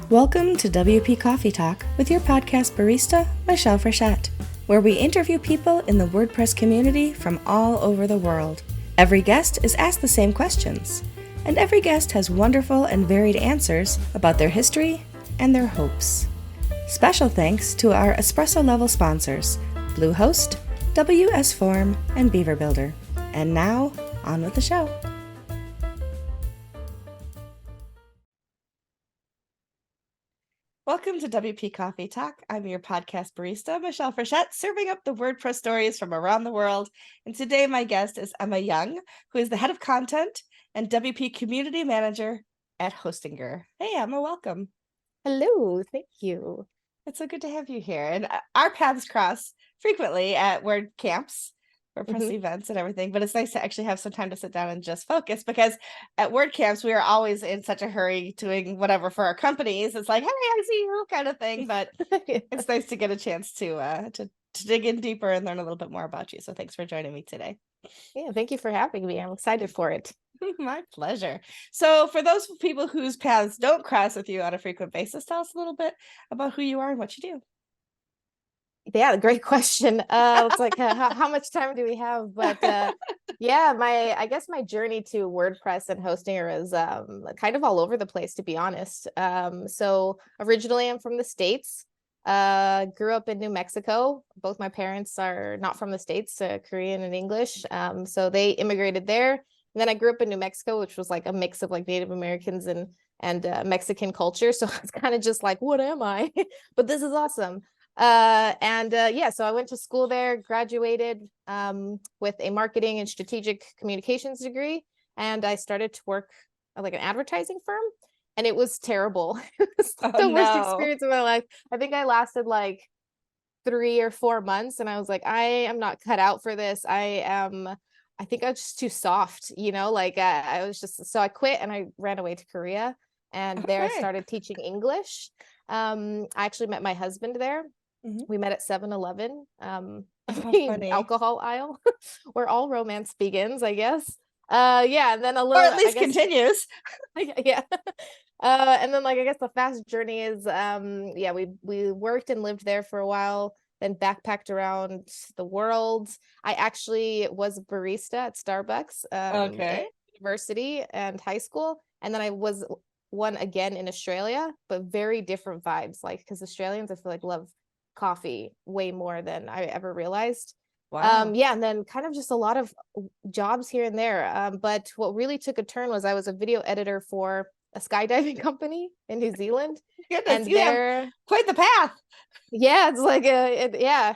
Welcome to WP Coffee Talk with your podcast barista, Michelle Frechette, where we interview people in the WordPress community from all over the world. Every guest is asked the same questions, and every guest has wonderful and varied answers about their history and their hopes. Special thanks to our espresso level sponsors, Bluehost, WS Form, and Beaver Builder. And now, on with the show. Welcome to WP Coffee Talk. I'm your podcast barista, Michelle Frechette, serving up the WordPress stories from around the world. And today my guest is Emma Young, who is the head of content and WP community manager at Hostinger. Hey, Emma, welcome. Hello, thank you. It's so good to have you here. And our paths cross frequently at WordCamps, WordPress events and everything, but it's nice to actually have some time to sit down and just focus, because at WordCamps we are always in such a hurry doing whatever for our companies. It's like, hey, I see you kind of thing, but it's nice to get a chance to dig in deeper and learn a little bit more about you. So thanks for joining me today. Yeah, thank you for having me. I'm excited for it. My pleasure. So for those people whose paths don't cross with you on a frequent basis, tell us a little bit about who you are and what you do. Yeah, great question. It's like how much time do we have? But yeah, I guess my journey to WordPress and Hostinger is kind of all over the place, to be honest. So originally I'm from the States. Grew up in New Mexico. Both my parents are not from the States, Korean and English. So they immigrated there. And then I grew up in New Mexico, which was like a mix of like Native Americans and Mexican culture. So it's kind of just like, what am I? But this is awesome. Yeah, so I went to school there, graduated with a marketing and strategic communications degree, and I started to work at like an advertising firm, and it was terrible. It was the worst experience of my life. I think I lasted like 3 or 4 months, and I was like, I am not cut out for this. I think I was just too soft, like I was just, so I quit and I ran away to Korea, and there I started teaching English. I actually met my husband there. We met at 7-Eleven, the alcohol aisle, where all romance begins, I guess. Yeah, and then a little, or at least continues. Yeah. And then like I guess the fast journey is yeah, we worked and lived there for a while, then backpacked around the world. I actually was a barista at Starbucks in university and high school, and then I was one again in Australia, but very different vibes, like because Australians I feel like love coffee way more than I ever realized. Wow. Yeah, and then kind of just a lot of jobs here and there. But what really took a turn was I was a video editor for a skydiving company in New Zealand. Goodness, and you have quite the path. Yeah, it's like yeah.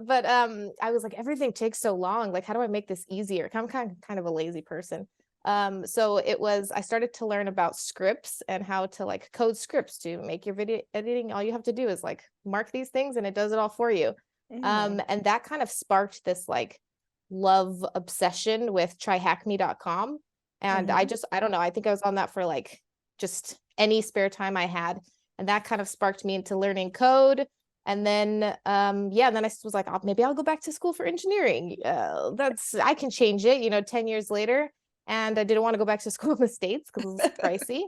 But I was like, everything takes so long. Like, how do I make this easier? I'm kind of a lazy person. So I started to learn about scripts and how to like code scripts to make your video editing. All you have to do is like mark these things and it does it all for you. And that kind of sparked this like love obsession with tryhackme.com. And I don't know, I think I was on that for like just any spare time I had. And that kind of sparked me into learning code. And then, yeah, then I was like, oh, maybe I'll go back to school for engineering. I can change it, 10 years later. And I didn't want to go back to school in the States because it was pricey.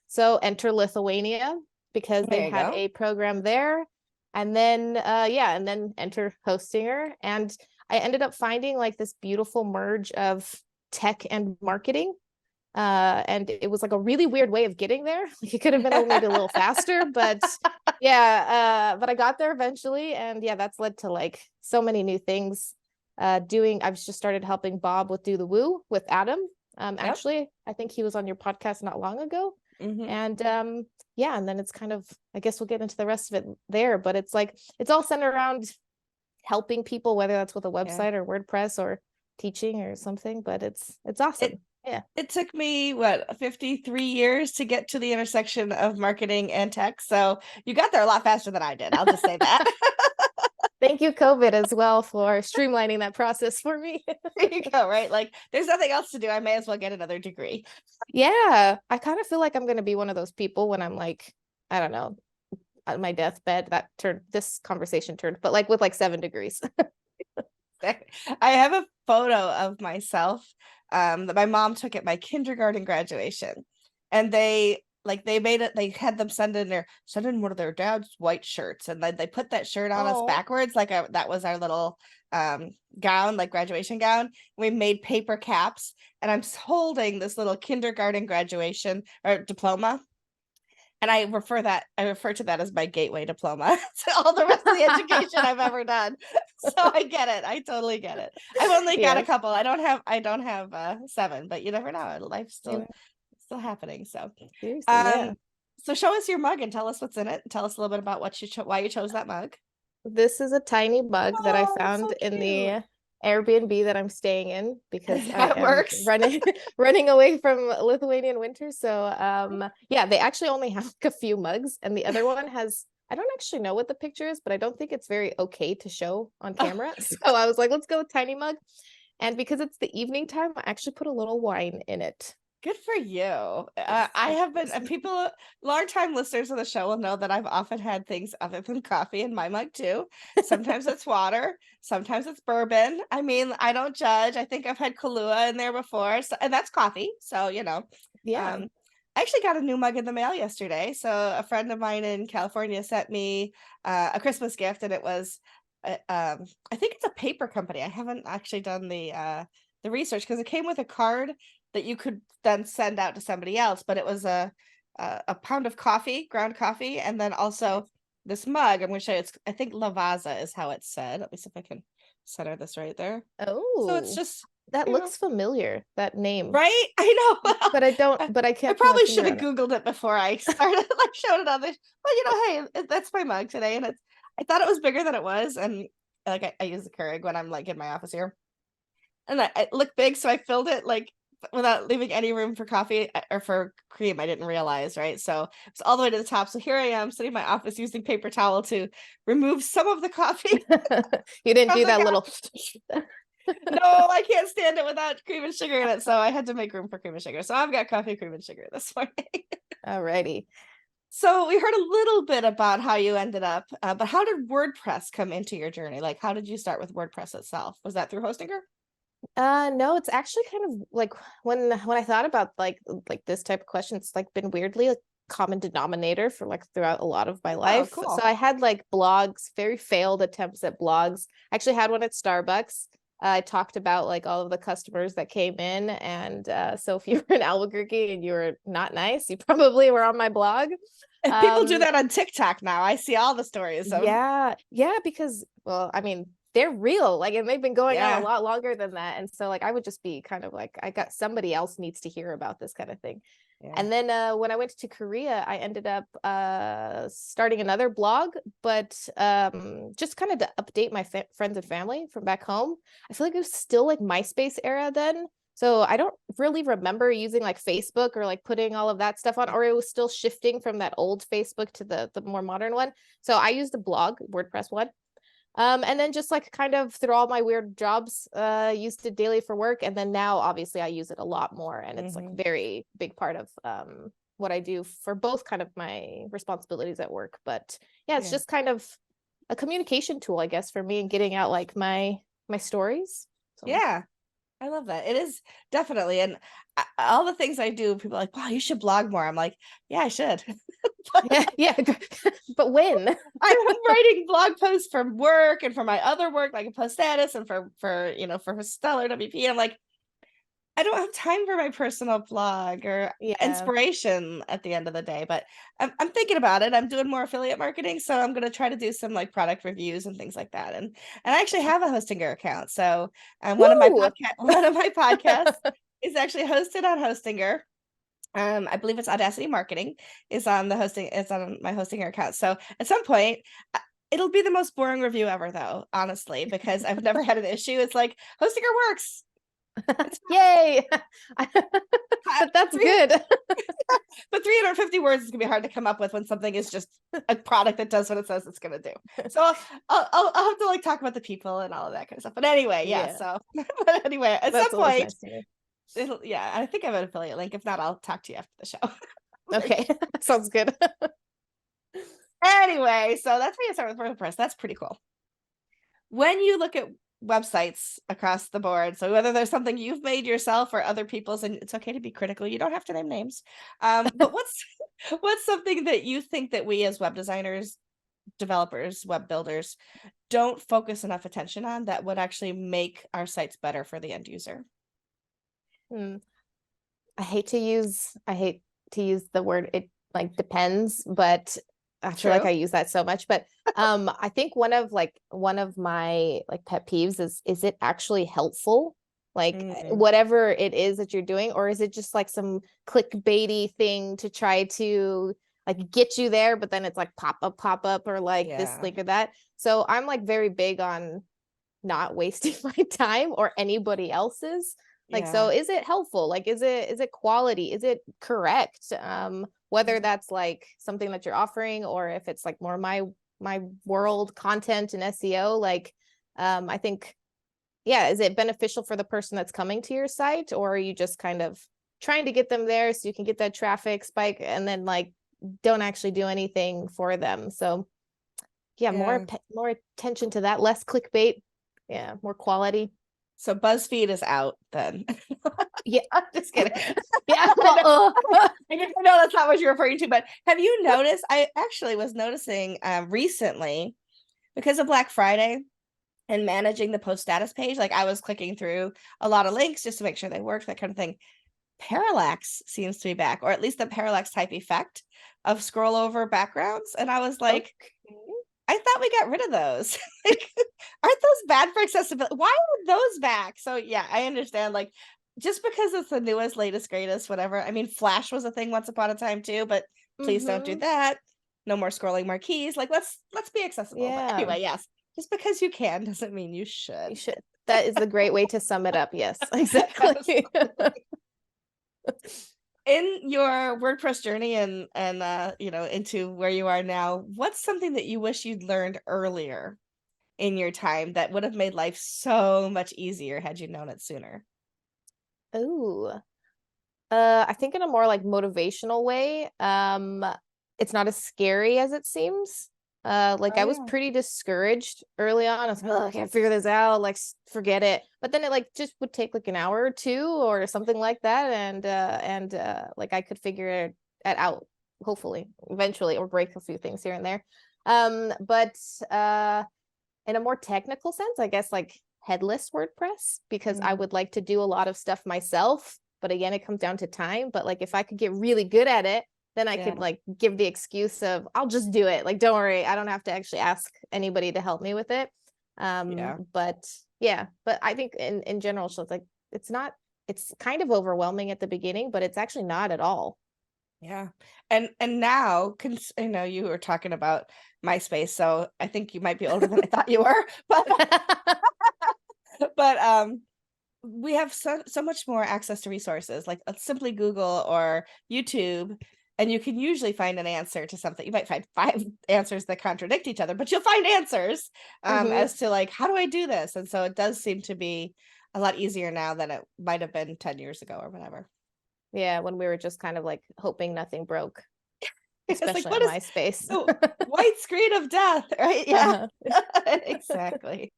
So enter Lithuania because they had a program there. And then, yeah, and then enter Hostinger. And I ended up finding like this beautiful merge of tech and marketing. And it was like a really weird way of getting there. Like it could have been maybe a little faster, but yeah, but I got there eventually. And yeah, that's led to like so many new things. I've just started helping Bob with Do the Woo with Adam. Actually, I think he was on your podcast not long ago. And yeah, and then it's kind of, I guess we'll get into the rest of it there, but it's like, it's all centered around helping people, whether that's with a website or WordPress or teaching or something, but it's awesome. Yeah. It took me 53 years to get to the intersection of marketing and tech. So you got there a lot faster than I did. I'll just say that. Thank you, COVID, as well, for streamlining that process for me. There you go, right? Like, there's nothing else to do. I may as well get another degree. Yeah, I kind of feel like I'm going to be one of those people when I'm like, I don't know, on my deathbed. This conversation turned, but like with like 7 degrees. I have a photo of myself that my mom took at my kindergarten graduation. And they like they made it, they had them send in one of their dad's white shirts, and then they put that shirt on us Oh, backwards, like that was our little gown, like graduation gown. We made paper caps, and I'm holding this little kindergarten graduation or diploma, and I refer to that as my gateway diploma to all the rest of the education I've ever done. So I get it. I totally get it. I've only got a yes. couple. I don't have 7, but you never know. Life's You know, still happening. So seriously, um yeah. so show us your mug and tell us what's in it. Tell us a little bit about why you chose that mug. This is a tiny mug that I Oh, so found in cute. the Airbnb that I'm staying in because I That am works. running away from Lithuanian winter. So yeah, they actually only have like a few mugs, and the other one has, I don't actually know what the picture is, but I don't think it's very okay to show on camera. So I was like, let's go with tiny mug. And because it's the evening time, I actually put a little wine in it. Good for you. Yes, I of have been course. people, long-time listeners of the show will know that I've often had things other than coffee in my mug too. Sometimes it's water, sometimes it's bourbon. I mean, I don't judge. I think I've had Kahlua in there before, so, and that's coffee. So, Yeah. um, I actually got a new mug in the mail yesterday. So a friend of mine in California sent me a Christmas gift, and it was, I think it's a paper company. I haven't actually done the research because it came with a card that you could then send out to somebody else, but it was a pound of coffee, ground coffee, and then Nice. also this mug. I'm going to show you. It's, I think Lavazza is how it's said. Let me see if I can center this right there. So it's Oh, just, that you know, looks familiar, that name. right? I know. But I don't, I but I I can't put my probably should finger have on it. Googled it before I started, like showed it on this. But hey, that's my mug today, and it's. I thought it was bigger than it was, and like I use the Keurig when I'm like in my office here, and it looked big, so I filled it like without leaving any room for coffee or for cream. I didn't realize, right? So it's all the way to the top. So here I am sitting in my office using paper towel to remove some of the coffee You didn't from do the that cup. little. No, I can't stand it without cream and sugar in it. So I had to make room for cream and sugar. So I've got coffee, cream, and sugar this morning. Alrighty. So we heard a little bit about how you ended up, but how did WordPress come into your journey? Like, how did you start with WordPress itself? Was that through Hostinger? No, it's actually kind of like when I thought about like this type of question, it's like been weirdly a common denominator for like throughout a lot of my Oh, life. So cool. I had like blogs, very failed attempts at blogs. I actually had one at Starbucks. I talked about like all of the customers that came in, and so if you were in Albuquerque and you were not nice, you probably were on my blog. And people do Um, that on TikTok now. I see all the stories of, yeah, because well, I mean, they're real, like, and they've been going on a yeah, lot longer than that. And so like I would just be kind of like, I got somebody else needs to hear about this kind of thing. yeah. And then when I went to Korea, I ended up starting another blog, but just kind of to update my friends and family from back home. I feel like it was still like MySpace era then. So I don't really remember using like Facebook or like putting all of that stuff on, or it was still shifting from that old Facebook to the more modern one. So I used a blog, WordPress one. And then just like kind of through all my weird jobs, used it daily for work. And then now obviously I use it a lot more, and it's like Hmm. very big part of what I do for both kind of my responsibilities at work. But yeah, it's Yeah. just kind of a communication tool, I guess, for me and getting out like my stories. So Yeah. I love that. It is definitely. And all the things I do, people are like, wow, you should blog more. I'm like, yeah, I should. yeah, yeah. But when? I'm writing blog posts for work and for my other work, like a post status, and for Stellar WP. I'm like, I don't have time for my personal blog or Yeah. inspiration at the end of the day, but I'm thinking about it. I'm doing more affiliate marketing, so I'm going to try to do some like product reviews and things like that. And I actually have a Hostinger account. So Woo! one of my podcasts is actually hosted on Hostinger. I believe it's Audacity Marketing is on my Hostinger account. So at some point, it'll be the most boring review ever, though, honestly, because I've never had an issue. It's like Hostinger works. It's Yay! fine. But that's good. But 350 words is gonna be hard to come up with when something is just a product that does what it says it's gonna do. So I'll have to like talk about the people and all of that kind of stuff. But anyway, yeah. Yeah, So but anyway, at some that's always point, nice to hear. yeah, I think I have an affiliate link. If not, I'll talk to you after the show. Okay, sounds good. Anyway, so that's how you start with WordPress. That's pretty cool. When you look at websites across the board, so whether there's something you've made yourself or other people's, and it's okay to be critical, you don't have to name names. But What's something that you think that we as web designers, developers, web builders don't focus enough attention on that would actually make our sites better for the end user? Hmm. I hate to use the word it like depends, but I feel like True. I use that so much. But I think one of my like pet peeves is it actually helpful? Like Mm, whatever it is that you're doing, or is it just like some clickbaity thing to try to like get you there, but then it's like pop up, or like this yeah. link or that. So I'm like very big on not wasting my time or anybody else's. Like, so Yeah. is it helpful? Like, is it quality? Is it correct? Whether Yeah. that's like something that you're offering, or if it's like more my world content and SEO, like I think, yeah, is it beneficial for the person that's coming to your site, or are you just kind of trying to get them there so you can get that traffic spike and then like don't actually do anything for them? So yeah, Yeah. more attention to that, less clickbait, yeah, more quality. So BuzzFeed is out then. Yeah, I'm just kidding. yeah. I Well, know that's not what you're referring to, but have you noticed? I actually was noticing recently because of Black Friday and managing the post status page. Like I was clicking through a lot of links just to make sure they worked, that kind of thing. Parallax seems to be back, or at least the parallax type effect of scroll over backgrounds. And I was like, okay. I thought we got rid of those. Like, aren't those bad for accessibility? Why are those back? So yeah, I understand. Like, just because it's the newest, latest, greatest, whatever. I mean, Flash was a thing once upon a time too, but please don't do Mm-hmm. that. No more scrolling marquees. Like, let's be accessible. But Yeah, anyway, yes, just because you can doesn't mean you you should. should. That is a great way to sum it up. Yes, exactly. In your WordPress journey and into where you are now, what's something that you wish you'd learned earlier in your time that would have made life so much easier had you known it sooner? Ooh. I think in a more like motivational way. It's not as scary as it seems. Like Oh I was yeah. pretty discouraged early on. I was like, oh, I can't figure this out. Like, forget it. But then it like just would take like an hour or two or something like that, and like I could figure it out, hopefully, eventually, or break a few things here and there. But in a more technical sense, I guess like headless WordPress, because I Mm, would like to do a lot of stuff myself. But again, it comes down to time. But like if I could get really good at it, then I yeah. could like give the excuse of I'll just do it. Like, don't worry, I don't have to actually ask anybody to help me with it. Yeah. But yeah, but I think in general, so it's like it's kind of overwhelming at the beginning, but it's actually not at all. Yeah. And now, you were talking about MySpace, so I think you might be older than I thought you were, but but we have so much more access to resources, like simply Google or YouTube, and you can usually find an answer to something. You might find five answers that contradict each other, but you'll find answers Hmm. as to like, how do I do this? And so it does seem to be a lot easier now than it might have been 10 years ago or whatever. Yeah, when we were just kind of like hoping nothing broke, It's like, especially what on is MySpace. the white screen of death, right? Yeah, Uh-huh. exactly.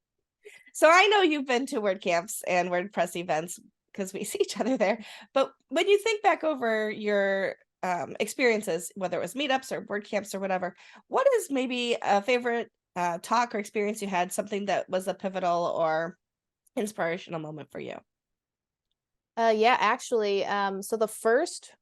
So I know you've been to WordCamps and WordPress events because we see each other there. But when you think back over your experiences, whether it was meetups or WordCamps or whatever, what is maybe a favorite talk or experience you had, something that was a pivotal or inspirational moment for you? Yeah, actually, so the first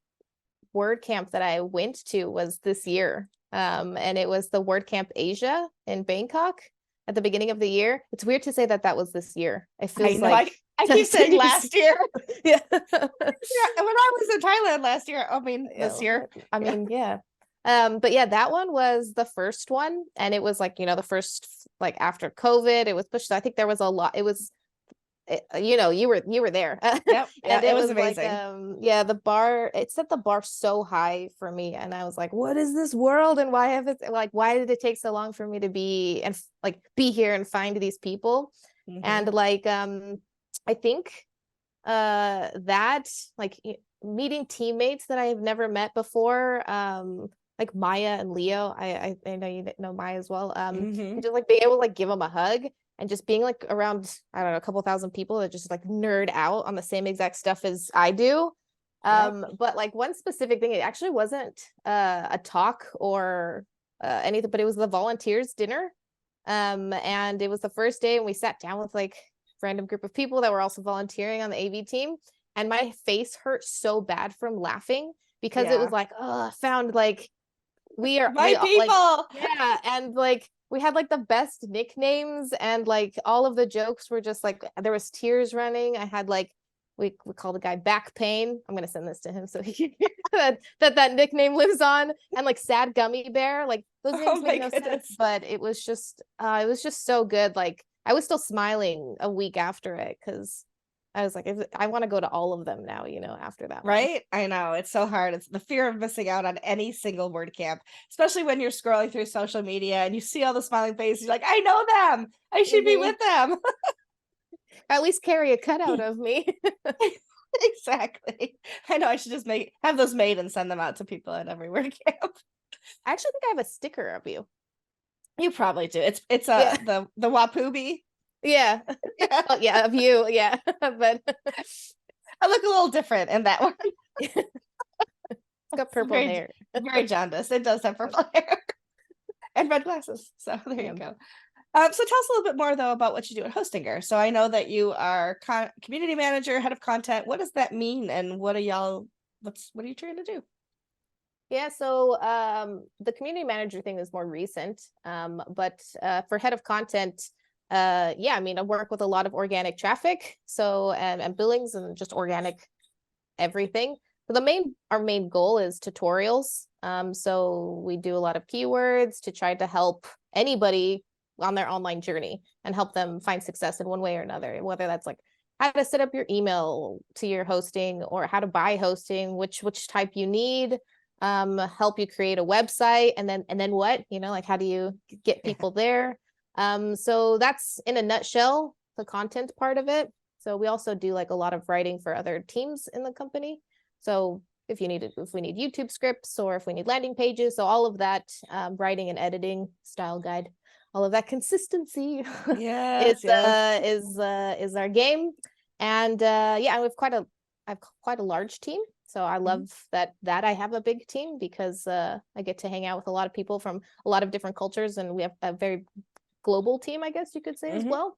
WordCamp that I went to was this year. And it was the WordCamp Asia in Bangkok at the beginning of the year. It's weird to say that that was this year. It I feels know. like I keep 10 saying years. last year. Yeah. Yeah, and when I was in Thailand last year, I mean this Yeah, year. I Yeah. mean, yeah. But yeah, that one was the first one, and it was like, the first like after COVID, it was pushed. I think there was a lot. It was you were there. Yep. Yeah, And it it was was like amazing. yeah, the bar, it set the bar so high for me, and I was like, what is this world, and why did it take so long for me to be and like be here and find these people? Hmm. And like I think that like meeting teammates that I have never met before, like Maya and Leo. I know you know Maya as well. Hmm. And just like being able to like give them a hug, and just being like around, I don't know, a couple thousand people that just like nerd out on the same exact stuff as I do. But like one specific thing, it actually wasn't a talk or anything, but it was the volunteers dinner. And it was the first day, and we sat down with like a random group of people that were also volunteering on the AV team. And my face hurt so bad from laughing because it was like, oh, I found like we are my people. yeah, and like we had like the best nicknames, and like all of the jokes were just like there was tears running. I had like we call the guy Back Pain. I'm gonna send this to him so he that nickname lives on. And like Sad Gummy Bear, like those names make no sense, but it was just so good. Like I was still smiling a week after it because I was like, I want to go to all of them now, after that one. Right? I know. It's so hard. It's the fear of missing out on any single WordCamp, especially when you're scrolling through social media and you see all the smiling faces. You're like, I know them. I should be with them. At least carry a cutout of me. Exactly. I know. I should just have those made and send them out to people at every WordCamp. I actually think I have a sticker of you. You probably do. It's the Wapubi. Yeah. Yeah. Well, yeah, of you. Yeah. But I look a little different in that one. It's got purple hair. Very jaundiced. It does have purple hair. And red glasses. So there you go. So tell us a little bit more though about what you do at Hostinger. So I know that you are community manager, head of content. What does that mean? And what are you trying to do? Yeah, so the community manager thing is more recent. But for head of content, yeah, I mean, I work with a lot of organic traffic, so and billings and just organic everything. But our main goal is tutorials. So we do a lot of keywords to try to help anybody on their online journey and help them find success in one way or another, whether that's like how to set up your email to your hosting or how to buy hosting, which type you need, help you create a website, and then what, like how do you get people there? So that's in a nutshell the content part of it. So we also do like a lot of writing for other teams in the company. So if we need YouTube scripts or if we need landing pages, so all of that, writing and editing, style guide, all of that consistency is our game. And yeah, I have quite a large team. So I love that I have a big team because I get to hang out with a lot of people from a lot of different cultures, and we have a very global team, I guess you could say, as well.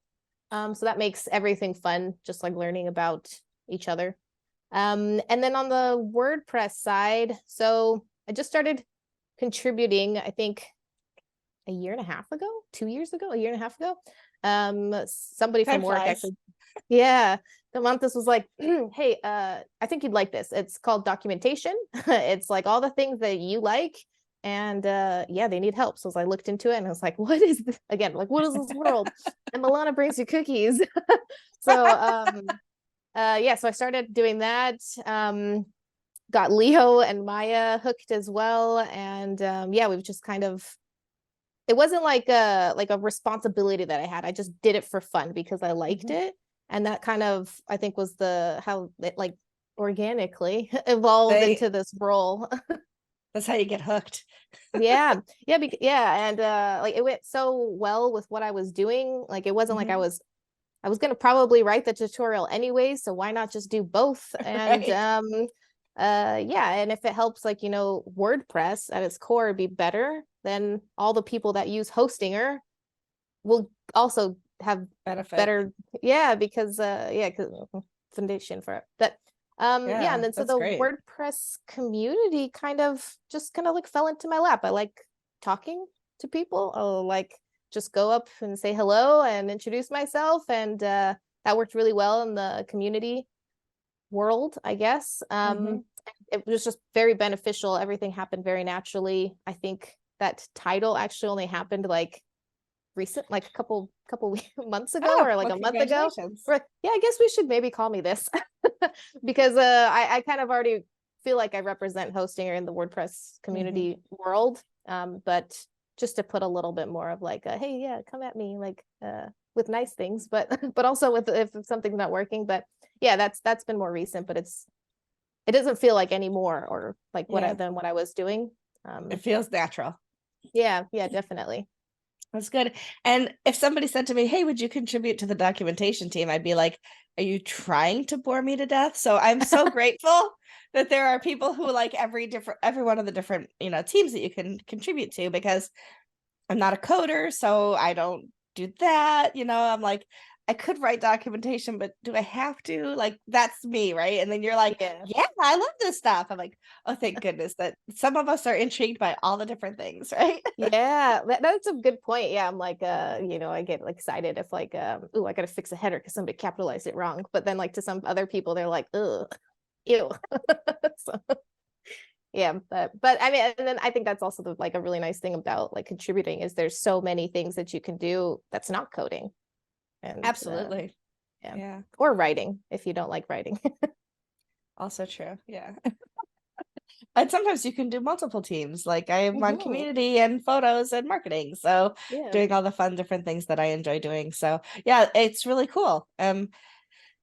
So that makes everything fun, just like learning about each other. And then on the WordPress side, so I just started contributing, I think a year and a half ago, 2 years ago, a year and a half ago. Somebody from work actually, yeah, the month this was like, hey, I think you'd like this. It's called documentation. It's like all the things that you like. And yeah, they need help. So I looked into it and I was like, what is this? Again, like, what is this world? And Milana brings you cookies. So yeah, so I started doing that. Got Leo and Maya hooked as well. And yeah, we've just kind of, it wasn't like a responsibility that I had. I just did it for fun because I liked it. And that kind of, I think, was how it like organically evolved into this role. That's how you get hooked. Yeah. And like it went so well with what I was doing. Like it wasn't like I was going to probably write the tutorial anyway, so why not just do both? And yeah, and if it helps, like, WordPress at its core be better, then all the people that use Hostinger will also have better, because foundation for it. But yeah, and then so the WordPress community kind of like fell into my lap. I like talking to people. I'll like just go up and say hello and introduce myself, and that worked really well in the community world, I guess. It was just very beneficial. Everything happened very naturally. I think that title actually only happened like recent, like a couple months ago, or like a month ago. Yeah, I guess we should maybe call me this because I kind of already feel like I represent Hostinger in the WordPress community world, but just to put a little bit more of like hey, yeah, come at me, like with nice things, but also with if something's not working. But yeah, that's been more recent, but it doesn't feel like anymore or like what I was doing. It feels natural. Yeah, definitely. That's good. And if somebody said to me, "Hey, would you contribute to the documentation team?" I'd be like, "Are you trying to bore me to death?" So I'm so grateful that there are people who like every one of the different, teams that you can contribute to, because I'm not a coder, so I don't do that. I'm like, I could write documentation, but do I have to? Like, that's me, right? And then you're like, Yeah. yeah, I love this stuff. I'm like, oh, thank goodness that some of us are intrigued by all the different things, right? Yeah, that's a good point. Yeah, I'm like, I get like excited if like, oh, I gotta fix a header because somebody capitalized it wrong. But then like to some other people, they're like, ugh, ew. So, yeah, but I mean, and then I think that's also like a really nice thing about like contributing is there's so many things that you can do that's not coding, and Absolutely. yeah, Yeah. or writing if you don't like writing. Also true. Yeah. And sometimes you can do multiple teams. Like I'm on Mhm. community and photos and marketing. So Yeah, doing all the fun different things that I enjoy doing. So yeah, it's really cool.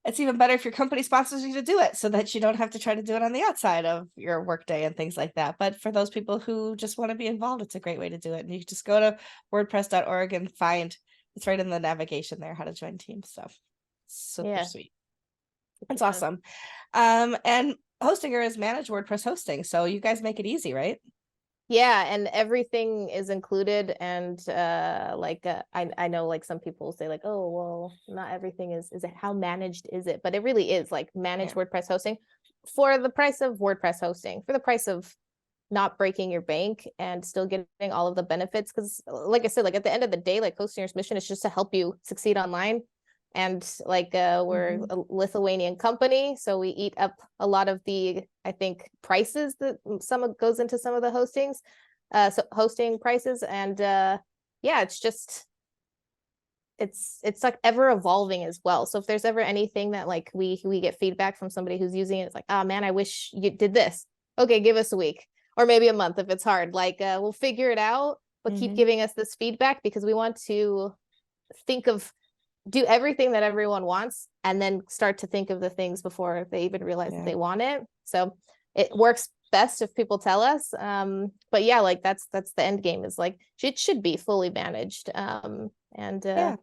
It's even better if your company sponsors you to do it so that you don't have to try to do it on the outside of your workday and things like that. But for those people who just want to be involved, it's a great way to do it. And you just go to wordpress.org and find it's right in the navigation there how to join teams. So super yeah. sweet. It's awesome. And Hostinger is managed WordPress hosting, so you guys make it easy, right? Yeah, and everything is included. And I know like some people say like, oh, well, not everything is it, how managed is it? But it really is like managed Yeah. WordPress hosting for the price of WordPress hosting, for the price of not breaking your bank and still getting all of the benefits. Because like I said, like at the end of the day, like Hostinger's mission is just to help you succeed online. And like we're Mhm. a Lithuanian company, so we eat up a lot of the, I think, prices that some goes into some of the so hosting prices. And yeah, it's just it's like ever evolving as well. So if there's ever anything that like we get feedback from somebody who's using it, it's like, oh man, I wish you did this. Okay, give us a week or maybe a month if it's hard. Like we'll figure it out, but keep Mhm. giving us this feedback because we want to think of do everything that everyone wants and then start to think of the things before they even realize that Yeah. they want it. So it works best if people tell us. But yeah, like that's the end game is like it should be fully managed. Yeah.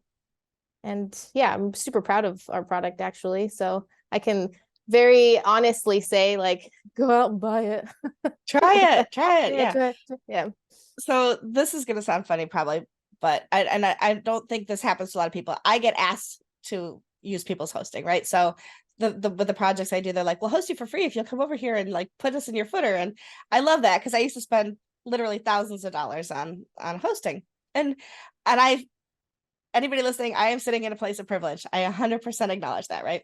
And yeah, I'm super proud of our product actually. So I can very honestly say like go out and buy it. Try it. Try it. Yeah, Yeah. try it. Yeah. So this is gonna sound funny probably, but I don't think this happens to a lot of people. I get asked to use people's hosting, right? So with the projects I do, they're like, "We'll host you for free if you'll come over here and like put us in your footer." And I love that because I used to spend literally thousands of dollars on hosting. And I anybody listening, I am sitting in a place of privilege. I 100% acknowledge that, right?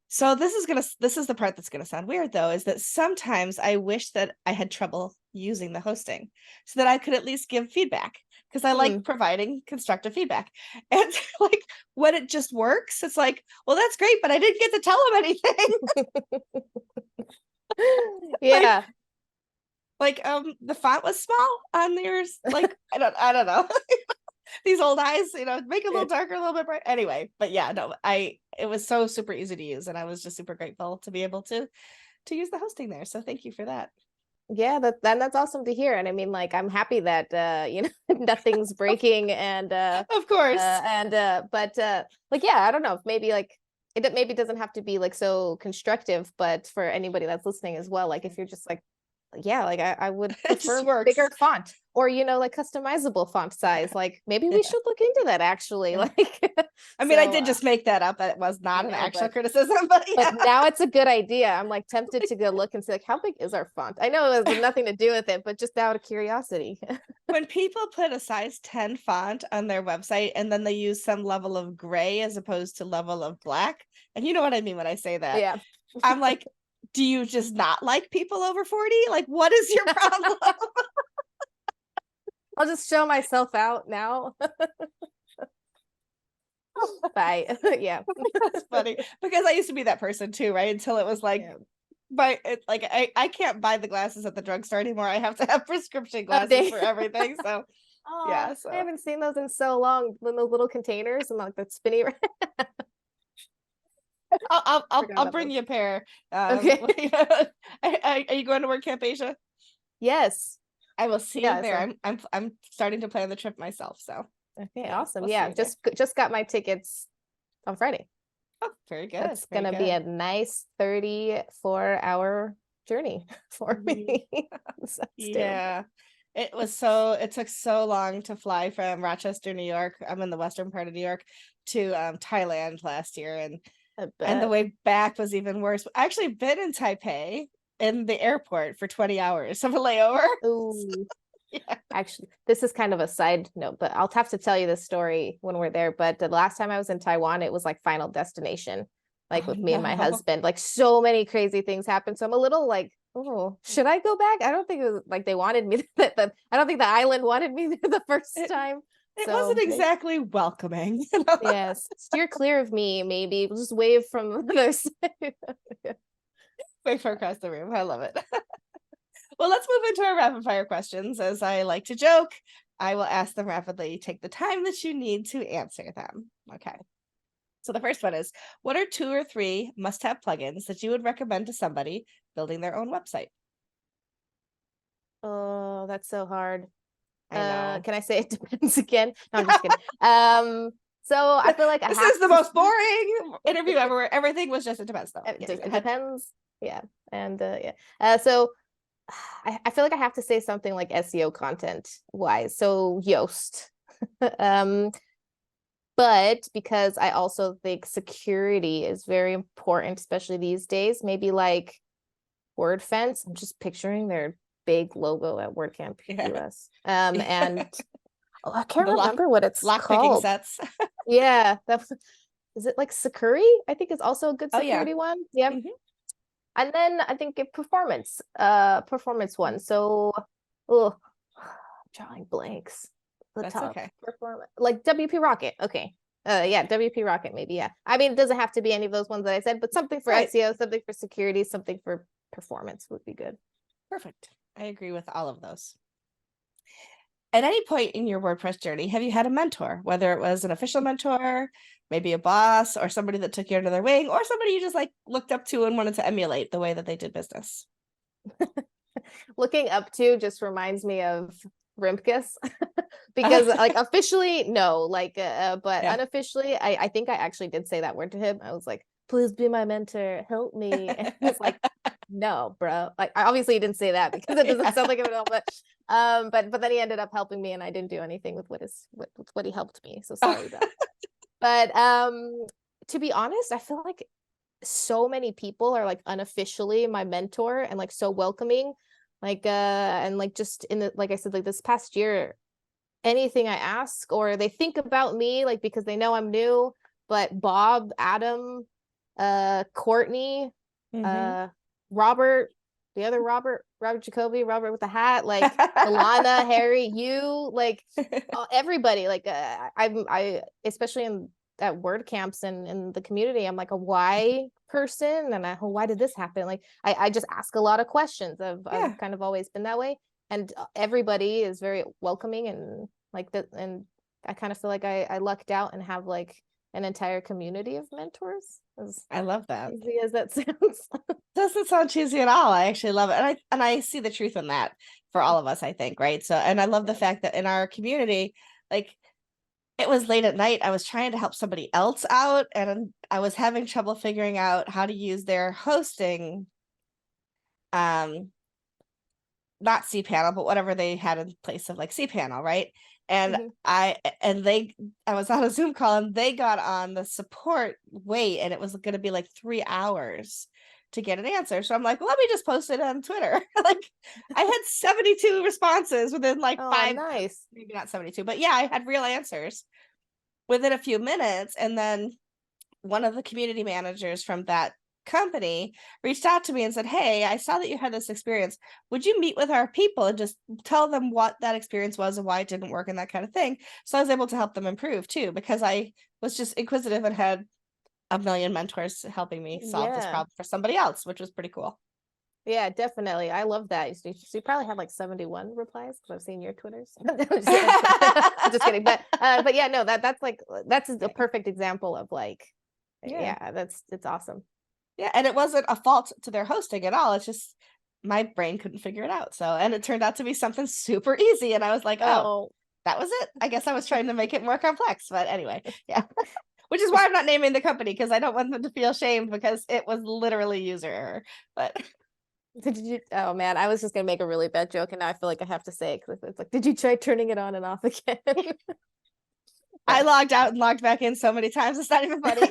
So this is the part that's gonna sound weird though, is that sometimes I wish that I had trouble using the hosting so that I could at least give feedback because I like Hmm. providing constructive feedback. And like when it just works, it's like, well, that's great, but I didn't get to tell them anything. like Yeah. the font was small on yours. Like I don't know. These old eyes, make it a little darker, a little bit bright. Anyway, but yeah, no, it was so super easy to use, and I was just super grateful to be able to use the hosting there. So thank you for that. Yeah, that's awesome to hear. And I mean, like, I'm happy that nothing's breaking Of course. but like, yeah, I don't know if maybe like it maybe doesn't have to be like so constructive, but for anybody that's listening as well, like if you're just like, yeah, like I would It just prefer works. bigger font or like customizable font size. Like maybe we Yeah. should look into that actually. Yeah. Like I mean, I so did just make that up. It was I not an know, actual but criticism, but yeah. now it's a good idea. I'm like tempted to go look and see like how big is our font. I know it has nothing to do with it, but just out of curiosity. When people put a size 10 font on their website and then they use some level of gray as opposed to level of black, and you know what I mean when I say that, Yeah. I'm like, do you just not like people over 40? Like, what is your problem? I'll just show myself out now. Bye. Yeah. That's funny because I used to be that person too, right? Until it was like, Yeah. like I can't buy the glasses at the drugstore anymore. I have to have prescription Oh, glasses dang. for everything. So Oh, yeah, I so haven't seen those in so long. In those little containers and like the spinny. I'll Forgot about bring those. you a pair. Okay. Are you going to work Camp Asia? Yes. I will see you Yeah, there. so I'm starting to plan the trip myself. So okay, yeah, awesome. we'll see Yeah, you there. just got my tickets on Friday. Oh, very good. It's Very gonna be a good. nice 34-hour journey for me. So stoked. Yeah. It took so long to fly from Rochester, New York. I'm in the western part of New York to Thailand last year, I and the bet. way back was even worse. I actually been in Taipei in the airport for 20 hours of a layover. Ooh. Yeah. Actually, this is kind of a side note, but I'll have to tell you this story when we're there. But the last time I was in Taiwan, it was like Final Destination, like Oh with me and my no. husband. Like so many crazy things happened. So I'm a little like, oh, should I go back? I don't think it was like they wanted me. I don't think the island wanted me there the first It time. it wasn't So exactly welcoming, you know. yes, steer clear of me. Maybe just wave from the other side. Wait for across the room. I love it. Well, let's move into our rapid fire questions. As I like to joke, I will ask them rapidly. Take the time that you need to answer them. Okay. So the first one is, what are 2 or 3 must-have plugins that you would recommend to somebody building their own website? Oh, that's so hard. I know. Can I say it depends again? No, I'm just kidding. So I feel like I This have is the to. most boring interview ever. Everything was just, it depends though. Yeah, go It ahead. depends. Yeah, and yeah. So I feel like I have to say something like SEO content wise. So Yoast. um, but because I also think security is very important, especially these days. Maybe like WordFence. I'm just picturing their big logo at WordCamp Yeah. US. And oh, I can't The remember what it's lock picking called. sets. Yeah, that's is it like Sakuri? I think is also a good Oh yeah. security one. Yep. Mhm. And then I think it performance one. So oh drawing blanks. The That's top okay. performance like WP Rocket. Okay. Yeah, WP Rocket maybe. Yeah. I mean, it doesn't have to be any of those ones that I said, but something for Right. SEO, something for security, something for performance would be good. Perfect. I agree with all of those. At any point in your WordPress journey, have you had a mentor, whether it was an official mentor, maybe a boss, or somebody that took you under their wing, or somebody you just like looked up to and wanted to emulate the way that they did business? Looking up to just reminds me of Rimkus because like officially no, like but Yeah. unofficially I think I actually did say that word to him. I was like, please be my mentor, help me. And he was like, no, bro. Like obviously he didn't say that because it doesn't Yeah. sound like it at all, but then he ended up helping me and I didn't do anything with what he helped me. So sorry, bro. But to be honest, I feel like so many people are like unofficially my mentor and like so welcoming, like and like just in the like I said, like this past year, anything I ask or they think about me like because they know I'm new. But Bob, Adam, Courtney, Hmm. uh Robert, the other Robert Jacoby, Robert with the hat, like Alana, Harry, you, like everybody, like I especially in at word camps and in the community, I'm like a why person, and why did this happen? Like I just ask a lot of questions. I've Yeah, kind of always been that way, and everybody is very welcoming and like that. And I kind of feel like I lucked out and have like an entire community of mentors. As I love that. easy as that sounds. Doesn't sound cheesy at all. I actually love it. And I see the truth in that for all of us, I think, right? So, and I love the Yeah. fact that in our community, like it was late at night. I was trying to help somebody else out and I was having trouble figuring out how to use their hosting, um not cPanel, but whatever they had in place of like cPanel, right? And Mhm. I was on a Zoom call and they got on the support wait and it was going to be like 3 hours to get an answer. So I'm like, well, let me just post it on Twitter. Like I had 72 responses within like Oh, five, nice. maybe not 72, but yeah, I had real answers within a few minutes. And then one of the community managers from that company reached out to me and said, hey, I saw that you had this experience. Would you meet with our people and just tell them what that experience was and why it didn't work and that kind of thing? So I was able to help them improve too, because I was just inquisitive and had a million mentors helping me solve this Yeah. problem for somebody else, which was pretty cool. Yeah, definitely. I love that. You probably had like 71 replies because I've seen your Twitters. I'm just kidding. But yeah, no, that's a perfect example of like, Yeah. yeah, it's awesome. Yeah. And it wasn't a fault to their hosting at all. It's just my brain couldn't figure it out. So, and it turned out to be something super easy. And I was like, oh, that was it. I guess I was trying to make it more complex. But anyway, yeah. Which is why I'm not naming the company, because I don't want them to feel shamed, because it was literally user error. But did you? Oh man, I was just gonna make a really bad joke, and now I feel like I have to say it, because it's like, did you try turning it on and off again? I logged out and logged back in so many times, it's not even funny.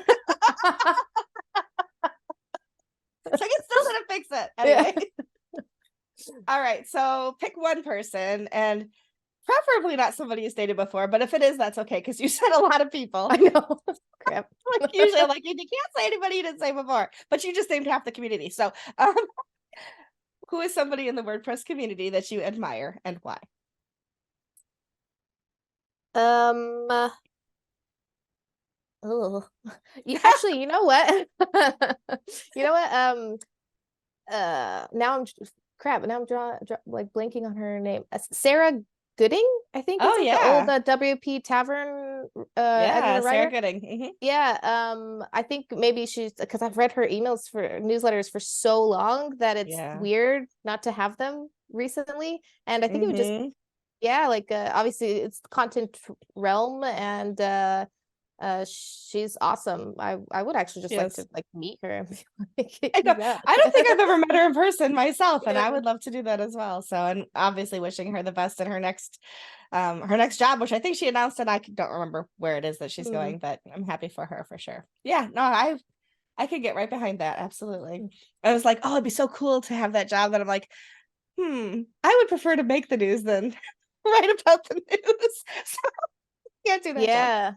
It's like, it still didn't fix it. Anyway. Yeah. All right. So pick one person, and preferably not somebody you dated before, but if it is, that's okay, because you said a lot of people. I know. Crap. Like, usually I'm like, you can't say anybody you didn't say before, but you just named half the community. So who is somebody in the WordPress community that you admire, and why? Oh, actually, you know what? You know what? Now I'm crap. Now I'm like blanking on her name. Sarah Gooding, I think. Oh, It's like yeah. the old WP Tavern Yeah, editor Sarah writer. Gooding. Mm-hmm. Yeah. I think maybe she's, because I've read her emails for newsletters for so long that it's weird not to have them recently. And I think it would just, yeah, like obviously it's content realm, and she's awesome. I would actually just like to like meet her and be like, I know. I don't think I've ever met her in person myself, and Yeah. I would love to do that as well. So, and obviously wishing her the best in her next job, which I think she announced, and I don't remember where it is that she's going, but I'm happy for her for sure. Yeah, no, I could get right behind that. Absolutely. I was like, oh, it'd be so cool to have that job. That I'm like, I would prefer to make the news than write about the news. So can't do that job.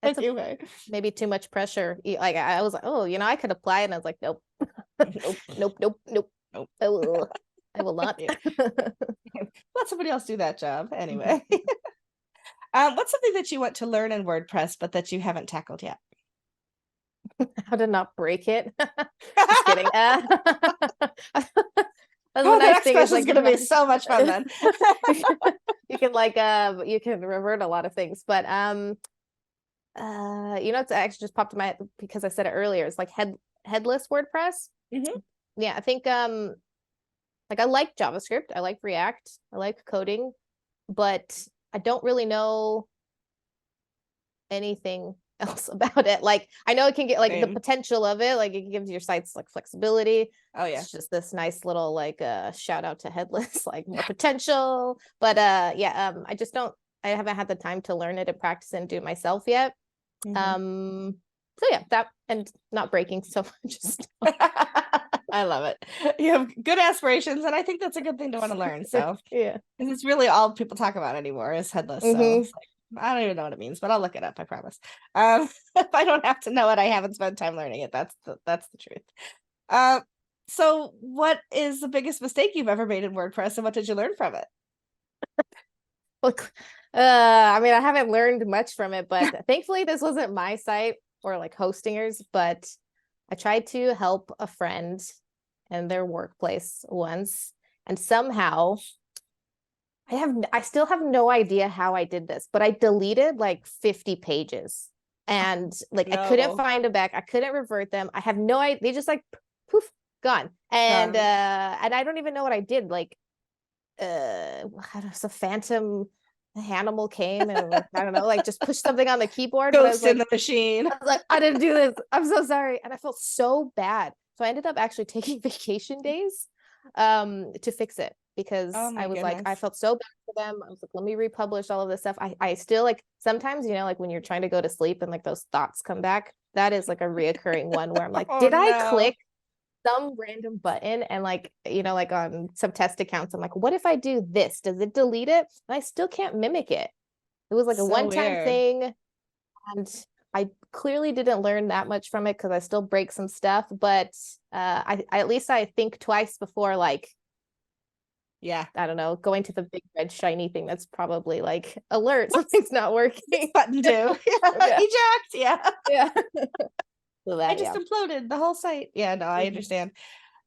It's maybe too much pressure. Like I was like, oh, I could apply, and I was like, nope, nope. I will not. Let somebody else do that job anyway. What's something that you want to learn in WordPress but that you haven't tackled yet? How to not break it. Just kidding. The next question is going to be so much fun then. You can revert a lot of things, but it's actually just popped in my head because I said it earlier. It's like headless WordPress. Yeah, I think like I like JavaScript, I like React, I like coding, but I don't really know anything else about it. Like I know it can get like the potential of it, like it gives your sites like flexibility. Oh yeah, it's just this nice little like shout out to headless, like more potential. But I just don't. I haven't had the time to learn it and practice and do it myself yet. So yeah, that and not breaking so much. I love it. You have good aspirations, and I think that's a good thing to want to learn. So yeah, because it's really all people talk about anymore is headless. So it's like, I don't even know what it means, but I'll look it up. I promise. If I don't have to know it, I haven't spent time learning it. That's the truth. So what is the biggest mistake you've ever made in WordPress, and what did you learn from it? Look, I mean, I haven't learned much from it, but thankfully this wasn't my site or like hostingers, but I tried to help a friend in their workplace once, and somehow I still have no idea how I did this, but I deleted like 50 pages, and like I couldn't find them back. I couldn't revert them. I have no idea. They just like poof, gone. And I don't even know what I did. Like a phantom animal came and I don't know, like just pushed something on the keyboard. Ghost but I was like, in the machine. I was like, I didn't do this. I'm so sorry. And I felt so bad. So I ended up actually taking vacation days to fix it, because I was like, I felt so bad for them. I was like, let me republish all of this stuff. I still like sometimes, like when you're trying to go to sleep and like those thoughts come back, that is like a reoccurring one where I'm like, did I click some random button? And like, like on some test accounts, I'm like, what if I do this? Does it delete it? And I still can't mimic it. It was like a one-time thing. And I clearly didn't learn that much from it because I still break some stuff, but I at least I think twice before, like, I don't know, going to the big red shiny thing that's probably like alert, something's not working. Button do. Eject. Yeah. So that, I just imploded the whole site. Yeah, no, I understand.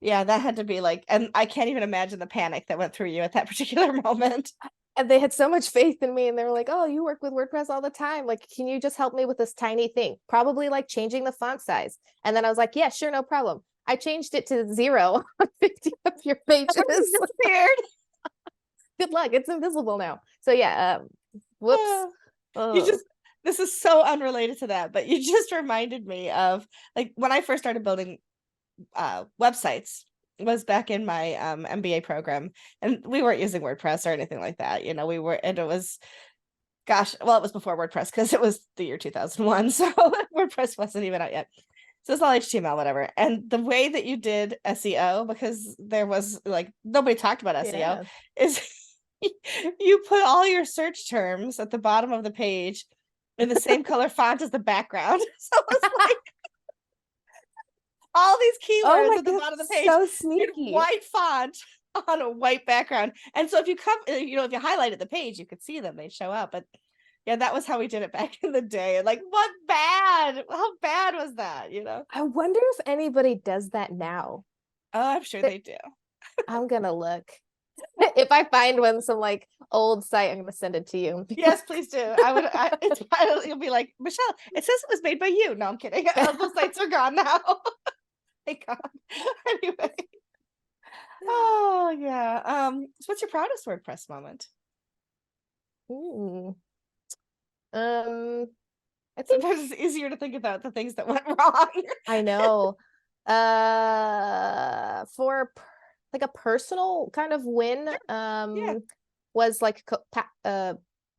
Yeah, that had to be like, and I can't even imagine the panic that went through you at that particular moment. And they had so much faith in me, and they were like, oh, you work with WordPress all the time. Like, can you just help me with this tiny thing? Probably like changing the font size. And then I was like, yeah, sure, no problem. I changed it to 0 on 50 of your pages. Disappeared. Good luck. It's invisible now. So yeah, whoops. You just, this is so unrelated to that, but you just reminded me of like when I first started building websites was back in my MBA program, and we weren't using WordPress or anything like that. We were, and it was, gosh, well, it was before WordPress because it was the year 2001, so WordPress wasn't even out yet. So it's all HTML, whatever. And the way that you did SEO, because there was like nobody talked about SEO, is you put all your search terms at the bottom of the page in the same color font as the background. So it's like all these keywords at the bottom of the page, so sneaky. white font on a white background. And so if you come, if you highlighted the page, you could see them, they'd show up. But yeah, that was how we did it back in the day. Like, how bad was that? I wonder if anybody does that now. Oh, I'm sure they do. I'm gonna look. If I find one, some like old site, I'm gonna send it to you. Yes, please do. You'll be like, Michelle, it says it was made by you. No, I'm kidding. Those sites are gone now. Thank God. Anyway. Oh yeah. So what's your proudest WordPress moment? I think sometimes it's easier to think about the things that went wrong. I know. For like a personal kind of win, was like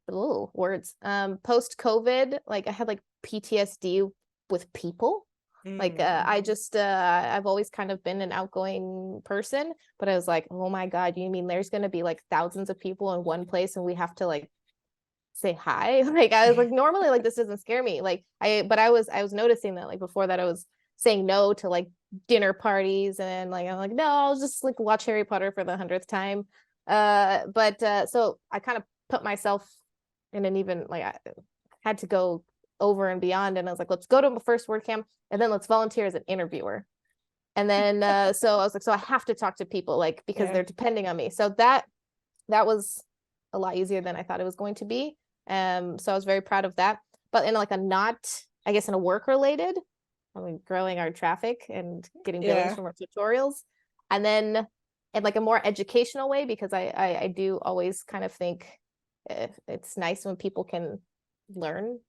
words. Post COVID, like I had like PTSD with people. Like I just I've always kind of been an outgoing person, but I was like, oh my God, you mean there's gonna be like thousands of people in one place and we have to like say hi? Like I was like, normally like this doesn't scare me. Like I was noticing that like before that I was saying no to like dinner parties, and like I'm like, no, I'll just like watch Harry Potter for the 100th time. But so I kind of put myself in an even like I had to go over and beyond, and I was like, let's go to my first WordCamp and then let's volunteer as an interviewer. And then so I was like, so I have to talk to people like because they're depending on me. So that was a lot easier than I thought it was going to be. So I was very proud of that. But in like a not, I guess in a work related, I mean, growing our traffic and getting billings from our tutorials. And then in like a more educational way, because I do always kind of think it's nice when people can learn.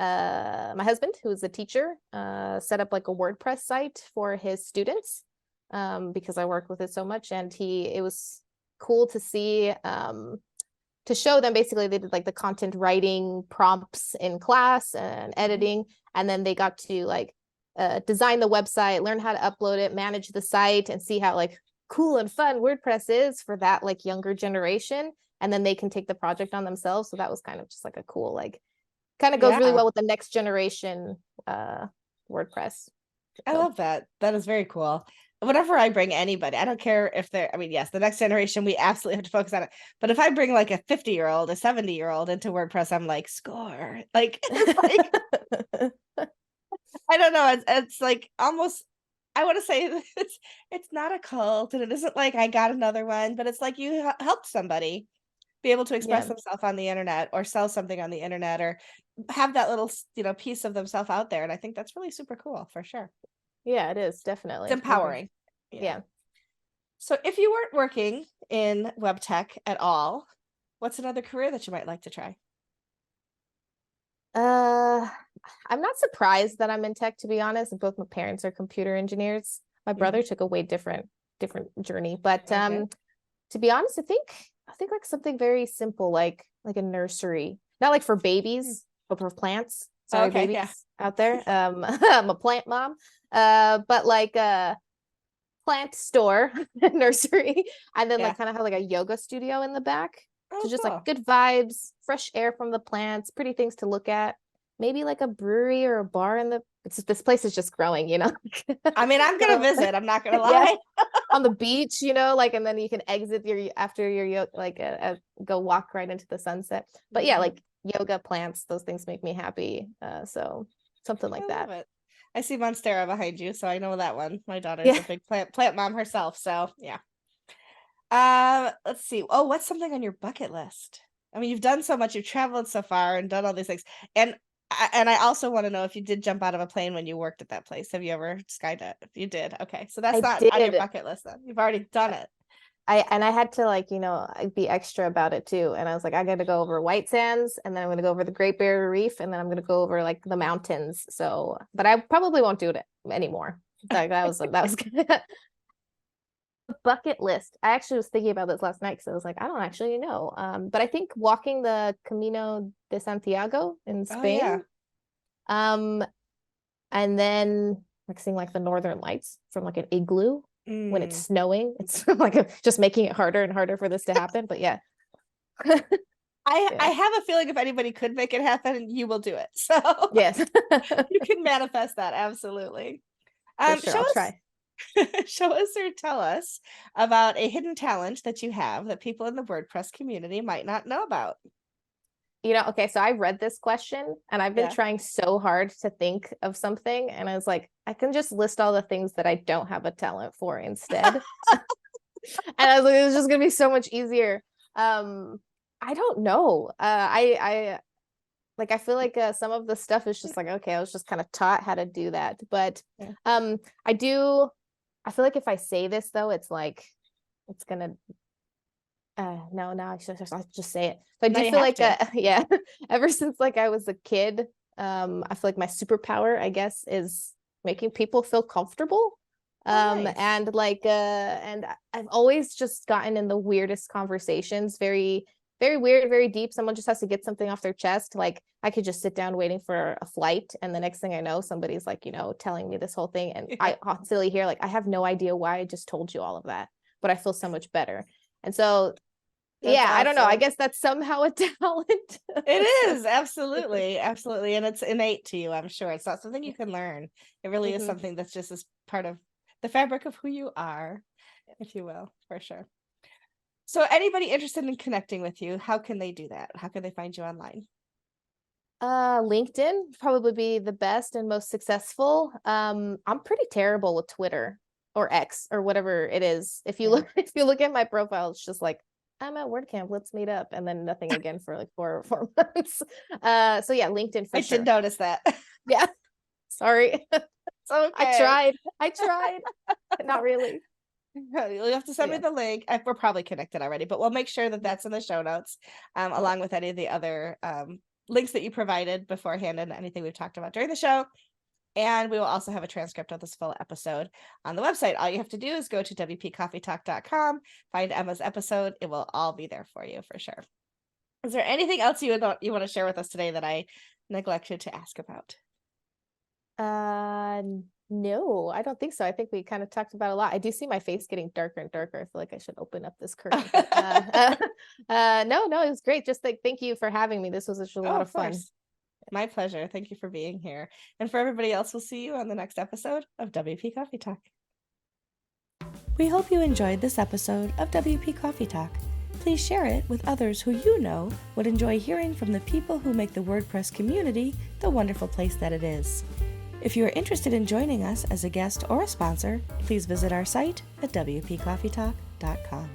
My husband, who is a teacher, set up like a WordPress site for his students because I worked with it so much, and it was cool to see to show them. Basically they did like the content writing prompts in class and editing, and then they got to like design the website, learn how to upload it, manage the site, and see how like cool and fun WordPress is for that like younger generation, and then they can take the project on themselves. So that was kind of just like a cool like kind of goes really well with the next generation WordPress. I love that. That is very cool. Whenever I bring anybody, I don't care if they're, I mean, yes, the next generation, we absolutely have to focus on it. But if I bring like a 50-year-old, a 70-year-old into WordPress, I'm like, score. Like, I don't know. It's like almost, I want to say it's not a cult, and it isn't like I got another one, but it's like you helped somebody be able to express themselves on the internet or sell something on the internet or have that little, piece of themselves out there. And I think that's really super cool for sure. Yeah, it is definitely. It's empowering. Yeah. So if you weren't working in web tech at all, what's another career that you might like to try? I'm not surprised that I'm in tech, to be honest. Both my parents are computer engineers. My brother took a way different journey, but to be honest, I think like something very simple, like a nursery, not like for babies, but for plants. Sorry, babies out there. I'm a plant mom, but like a plant store, nursery, and then like kind of have like a yoga studio in the back. So just like good vibes, fresh air from the plants, pretty things to look at. Maybe like a brewery or a bar in this place is just growing, I mean, I'm gonna visit. I'm not gonna lie. On the beach, like, and then you can exit after your like go walk right into the sunset. But yeah, like yoga, plants, those things make me happy. So something like that. Love it. I see Monstera behind you, so I know that one. My daughter's a big plant mom herself, so yeah. Let's see. Oh, what's something on your bucket list? I mean, you've done so much. You've traveled so far and done all these things, and And I also want to know if you did jump out of a plane when you worked at that place. Have you ever skydived? You did. Okay. So that's I not on your did. bucket list then. You've already done it. I had to like, be extra about it too. And I was like, I got to go over White Sands, and then I'm going to go over the Great Barrier Reef, and then I'm going to go over like the mountains. So, but I probably won't do it anymore. Like that was bucket list. I actually was thinking about this last night because I was like, I don't actually know. But I think walking the Camino de Santiago in Spain. Oh, yeah. And then like seeing like the Northern Lights from like an igloo when it's snowing. It's like just making it harder and harder for this to happen. But yeah. I have a feeling if anybody could make it happen, you will do it. So yes, you can manifest that. Absolutely. for sure. I'll try. Show us or tell us about a hidden talent that you have that people in the WordPress community might not know about. Okay, so I read this question and I've been trying so hard to think of something, and I was like, I can just list all the things that I don't have a talent for instead. And I was like, it's just gonna be so much easier. I don't know. I feel like some of the stuff is just like, okay, I was just kind of taught how to do that. But I feel like if I say this though, it's like it's gonna no, I should just say it. So I do feel like ever since like I was a kid, I feel like my superpower, I guess, is making people feel comfortable. Nice. And I've always just gotten in the weirdest conversations, very, very weird, very deep. Someone just has to get something off their chest. Like I could just sit down waiting for a flight, and the next thing I know, somebody's like, telling me this whole thing, and I constantly hear like, I have no idea why I just told you all of that, but I feel so much better. And so that's awesome. I don't know. I guess that's somehow a talent. It is. Absolutely. Absolutely. And it's innate to you, I'm sure. It's not something you can learn. It really is something that's just as part of the fabric of who you are, if you will, for sure. So anybody interested in connecting with you, how can they do that? How can they find you online? LinkedIn probably be the best and most successful. I'm pretty terrible with Twitter or X or whatever it is. If you look at my profile, it's just like, I'm at WordCamp, let's meet up, and then nothing again for like 4 months. So yeah, LinkedIn for sure. I did notice that. Yeah. Sorry. It's okay. I tried. Not really. You'll have to send me the link. We're probably connected already, but we'll make sure that that's in the show notes, along with any of the other links that you provided beforehand and anything we've talked about during the show. And we will also have a transcript of this full episode on the website. All you have to do is go to WPCoffeeTalk.com, find Emma's episode. It will all be there for you for sure. Is there anything else you want to share with us today that I neglected to ask about? No, I don't think so. I think we kind of talked about a lot. I do see my face getting darker and darker. I feel like I should open up this curtain. No, it was great. Just like, thank you for having me. This was a lot of fun. My pleasure. Thank you for being here. And for everybody else, we'll see you on the next episode of WP Coffee Talk. We hope you enjoyed this episode of WP Coffee Talk. Please share it with others who you know would enjoy hearing from the people who make the WordPress community the wonderful place that it is. If you are interested in joining us as a guest or a sponsor, please visit our site at WPCoffeeTalk.com.